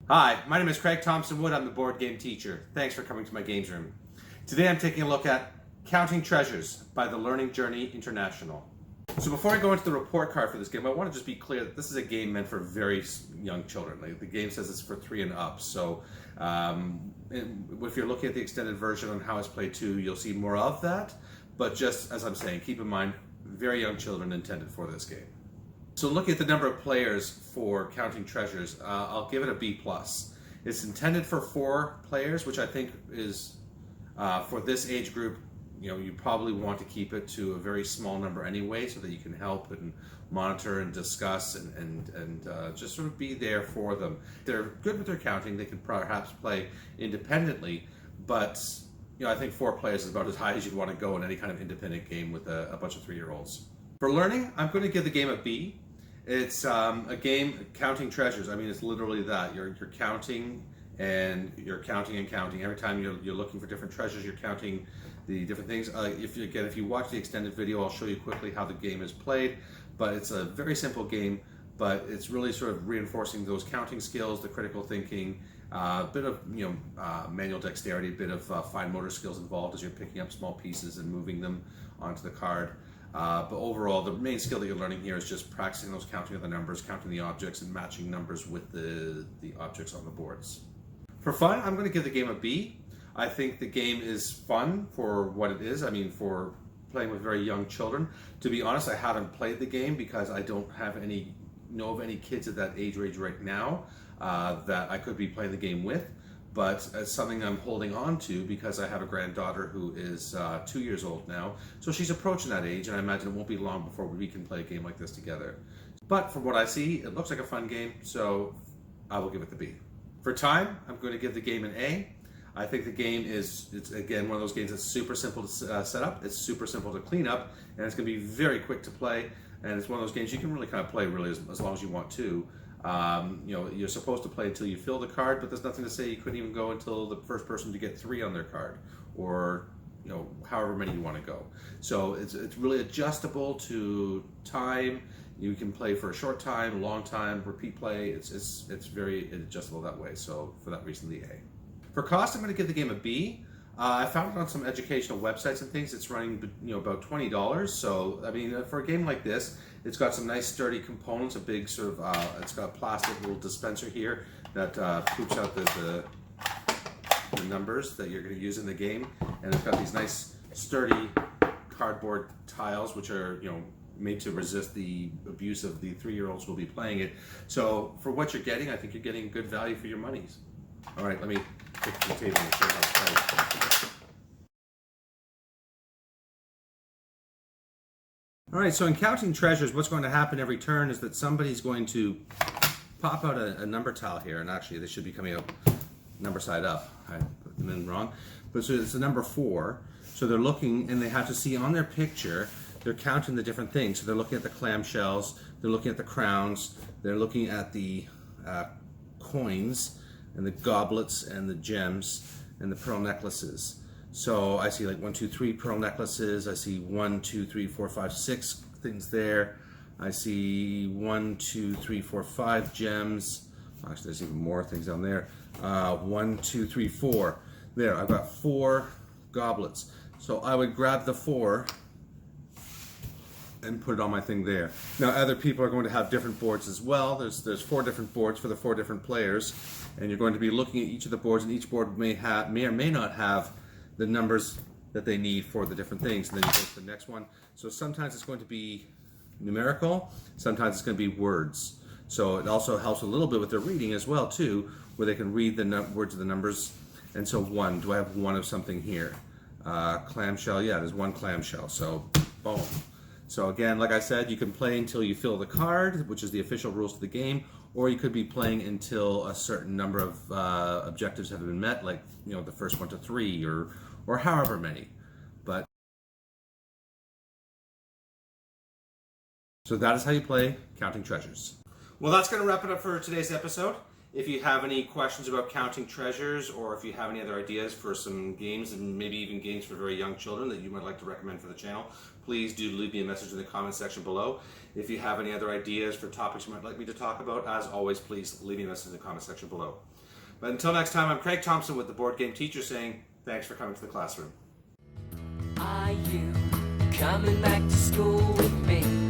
Hi, my name is Craig Thompson Wood. I'm the board game teacher. Thanks for coming to my games room. Today I'm taking a look at Counting Treasures by the Learning Journey International. So before I go into the report card for this game, I want to just be clear that this is a game meant for very young children. Like the game says it's for 3 and up. So if you're looking at the extended version on how it's played too, you'll see more of that. But just as I'm saying, keep in mind, very young children intended for this game. So looking at the number of players for Counting Treasures, I'll give it a B+. It's intended for 4 players, which I think is, for this age group, you probably want to keep it to a very small number anyway, so that you can help and monitor and discuss and just sort of be there for them. They're good with their counting. They can perhaps play independently, but I think 4 players is about as high as you'd want to go in any kind of independent game with a bunch of 3-year-olds. For learning, I'm going to give the game a B. It's a game counting treasures. I mean, it's literally that. You're counting and you're counting and counting. Every time you're looking for different treasures, you're counting the different things. If you watch the extended video, I'll show you quickly how the game is played. But it's a very simple game, but it's really sort of reinforcing those counting skills, the critical thinking, a bit of manual dexterity, a bit of fine motor skills involved as you're picking up small pieces and moving them onto the card. But overall, the main skill that you're learning here is just practicing those counting of the numbers, counting the objects, and matching numbers with the objects on the boards. For fun, I'm going to give the game a B. I think the game is fun for what it is. I mean, for playing with very young children. To be honest, I haven't played the game because I don't know of any kids at that age range right now that I could be playing the game with. But it's something I'm holding on to because I have a granddaughter who is 2 years old now. So she's approaching that age, and I imagine it won't be long before we can play a game like this together. But from what I see, it looks like a fun game, so I will give it the B. For time, I'm going to give the game an A. I think the game it's again, one of those games that's super simple to set up, it's super simple to clean up, and it's going to be very quick to play. And it's one of those games you can really kind of play really as long as you want to. You're supposed to play until you fill the card, but there's nothing to say you couldn't even go until the first person to get 3 on their card, or however many you want to go. So it's really adjustable to time. You can play for a short time, long time, repeat play. It's very adjustable that way. So for that reason, the A. For cost, I'm going to give the game a B. I found it on some educational websites and things. It's running, about $20. So, I mean, for a game like this, it's got some nice sturdy components. A big sort of, it's got a plastic little dispenser here that poops out the numbers that you're going to use in the game, and it's got these nice sturdy cardboard tiles, which are, made to resist the abuse of the 3-year-olds who will be playing it. So, for what you're getting, I think you're getting good value for your monies. All right, let me pick the table and show you how it's played. All right, so in Counting Treasures, what's going to happen every turn is that somebody's going to pop out a number tile here, and actually they should be coming out number side up. I put them in wrong. But so it's a number 4. So they're looking, and they have to see on their picture, they're counting the different things. So they're looking at the clamshells, they're looking at the crowns, they're looking at the coins, and the goblets, and the gems, and the pearl necklaces. So I see like 1, 2, 3 pearl necklaces. I see 1, 2, 3, 4, 5, 6 things there. I see 1, 2, 3, 4, 5 gems. Actually, there's even more things down there. 1, 2, 3, 4. There, I've got 4 goblets. So I would grab the 4 and put it on my thing there. Now, other people are going to have different boards as well. There's 4 different boards for the 4 different players, and you're going to be looking at each of the boards, and each board may or may not have the numbers that they need for the different things, and then you go to the next one. So sometimes it's going to be numerical, sometimes it's going to be words. So it also helps a little bit with their reading as well too, where they can read the words of the numbers. And so 1, do I have 1 of something here? Clamshell, yeah, there's 1 clamshell, so boom. So again, like I said, you can play until you fill the card, which is the official rules of the game, or you could be playing until a certain number of objectives have been met, like the first 1 to 3, or however many. But so that is how you play Counting Treasures. Well, that's going to wrap it up for today's episode. If you have any questions about counting treasures, or if you have any other ideas for some games, and maybe even games for very young children that you might like to recommend for the channel, please do leave me a message in the comment section below. If you have any other ideas for topics you might like me to talk about, as always, please leave me a message in the comment section below. But until next time, I'm Craig Thompson with the Board Game Teacher saying thanks for coming to the classroom. Are you coming back to school with me?